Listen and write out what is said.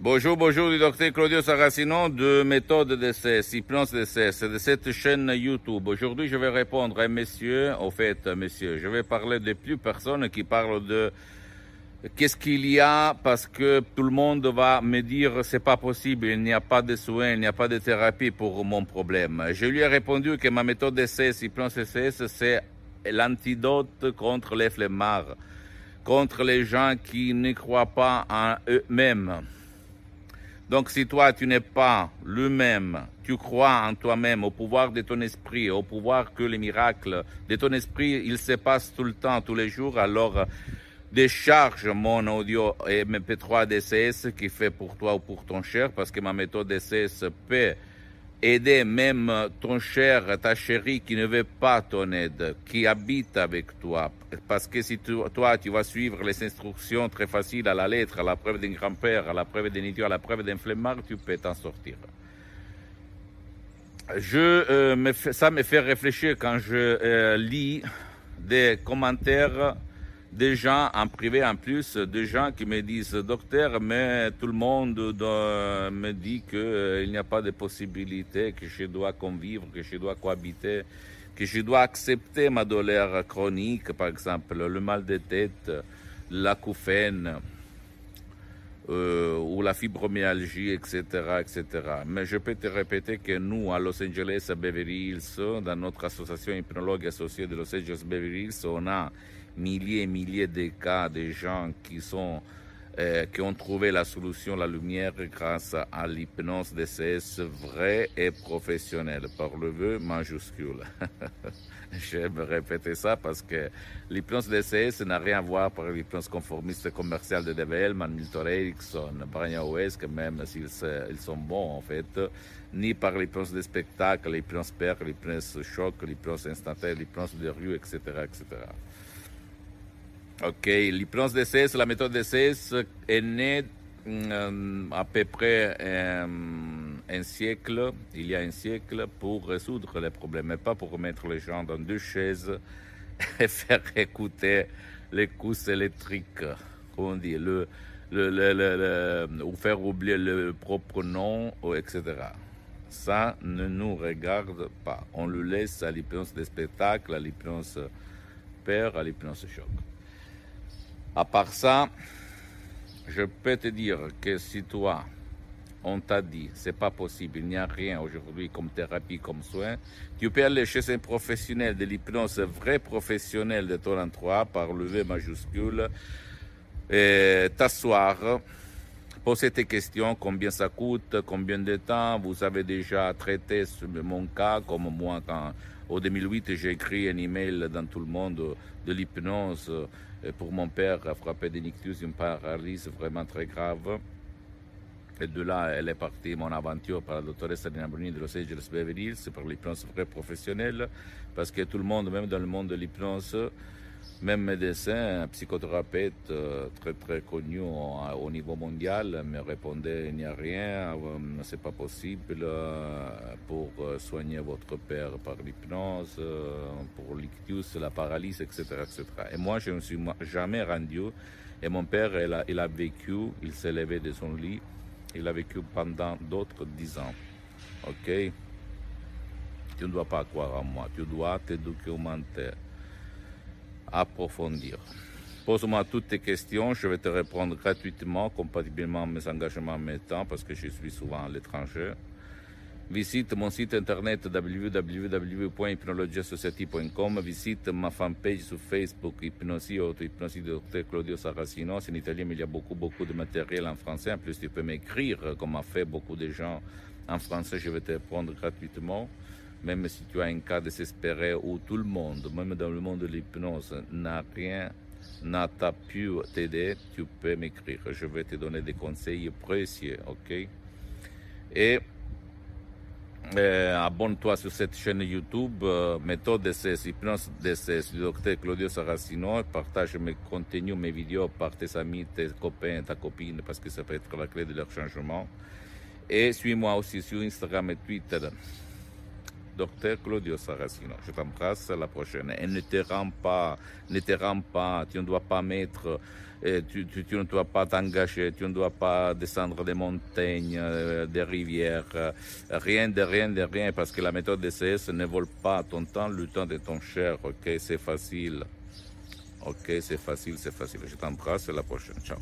Bonjour, bonjour du docteur Claudio Saracino de méthode DCS, hypnose DCS, de cette chaîne YouTube. Aujourd'hui, je vais répondre à un monsieur, monsieur, je vais parler de plus personnes qui parlent de qu'est-ce qu'il y a parce que tout le monde va me dire c'est pas possible, il n'y a pas de soins, il n'y a pas de thérapie pour mon problème. Je lui ai répondu que ma méthode DCS, hypnose DCS, c'est l'antidote contre les flemmards, contre les gens qui ne croient pas en eux-mêmes. Donc si toi tu n'es pas lui-même, tu crois en toi-même, au pouvoir de ton esprit, au pouvoir que les miracles de ton esprit, ils se passent tout le temps, tous les jours, alors décharge mon audio MP3 DCS qui fait pour toi ou pour ton cher, parce que ma méthode DCS peut aider même ton cher, ta chérie qui ne veut pas ton aide, qui habite avec toi. Parce que si toi, tu vas suivre les instructions très faciles à la lettre, à la preuve d'un grand-père, à la preuve d'un idiot, à la preuve d'un flemmard, tu peux t'en sortir. Ça me fait réfléchir quand je lis des commentaires des gens en privé en plus, des gens qui me disent « Docteur, mais tout le monde me dit qu'il n'y a pas de possibilité, que je dois convivre, que je dois cohabiter, que je dois accepter ma douleur chronique, par exemple, le mal de tête, l'acouphène, ou la fibromyalgie, etc., etc. » Mais je peux te répéter que nous, à Los Angeles, à Beverly Hills, dans notre association hypnologue associée de Los Angeles Beverly Hills, on a milliers et milliers de cas de gens qui ont trouvé la solution, la lumière, grâce à l'hypnose DCS vraie et professionnelle, par le vœu majuscule. J'aime répéter ça parce que l'hypnose DCS n'a rien à voir avec l'hypnose conformiste commerciale de Dave Hellman, Milton Erickson, Brian Weiss, même s'ils sont bons en fait, ni par l'hypnose de spectacle, l'hypnose père, l'hypnose choc, l'hypnose instantanée, l'hypnose de rue, etc., etc. Ok, l'hypnose DCS, la méthode DCS est née à peu près il y a un siècle, pour résoudre les problèmes, mais pas pour mettre les gens dans deux chaises et faire écouter les courses électriques, comme on dit, ou faire oublier le propre nom, etc. Ça ne nous regarde pas. On le laisse à l'hypnose des spectacles, à l'hypnose père, à l'hypnose choc. À part ça, je peux te dire que si toi, on t'a dit, c'est pas possible, il n'y a rien aujourd'hui comme thérapie, comme soin, tu peux aller chez un professionnel de l'hypnose, vrai professionnel de ton endroit, par le V majuscule, et t'asseoir, poser tes questions, combien ça coûte, combien de temps, vous avez déjà traité mon cas, comme moi, quand, au 2008, j'ai écrit un email dans tout le monde de l'hypnose pour mon père frappé d'un ictus, une paralysie vraiment très grave. Et de là, elle est partie, mon aventure, par la doctoresse Alina Bruni de Los Angeles Beverly Hills, pour l'hypnose vraie professionnelle, parce que tout le monde, même dans le monde de l'hypnose, même médecin, psychothérapeute très très connu au niveau mondial, me répondait il n'y a rien, c'est pas possible pour soigner votre père par l'hypnose, pour l'ictus, la paralysie, etc., etc. Et moi, je ne me suis jamais rendu. Et mon père, il a vécu, il s'est levé de son lit, il a vécu pendant d'autres 10 ans. Ok? Tu ne dois pas croire en moi, tu dois te documenter, approfondir. Pose-moi toutes tes questions, je vais te répondre gratuitement, compatiblement à mes engagements en même temps, parce que je suis souvent à l'étranger. Visite mon site internet www.hypnologiasociety.com, visite ma fanpage sur Facebook, Hypnosie, auto-hypnosie de Dr Claudio Saracino. C'est en italien, mais il y a beaucoup de matériel en français. En plus, tu peux m'écrire, comme a fait beaucoup de gens en français, je vais te répondre gratuitement. Même si tu as un cas désespéré où tout le monde, même dans le monde de l'hypnose, n'a pu t'aider, tu peux m'écrire. Je vais te donner des conseils précieux, ok? Et abonne-toi sur cette chaîne YouTube, méthode DCS, hypnose DCS, du docteur Claudio Saracino. Partage mes contenus, mes vidéos par tes amis, tes copains, ta copine, parce que ça peut être la clé de leur changement. Et suis-moi aussi sur Instagram et Twitter. Docteur Claudio Saracino, je t'embrasse, à la prochaine. Et ne te rends pas, tu ne dois pas mettre Et tu ne dois pas t'engager, tu ne dois pas descendre des montagnes, des rivières, rien de rien, parce que la méthode DCS ne vole pas ton temps, le temps de ton cher, ok, c'est facile. Ok, c'est facile. Je t'embrasse, à la prochaine, ciao.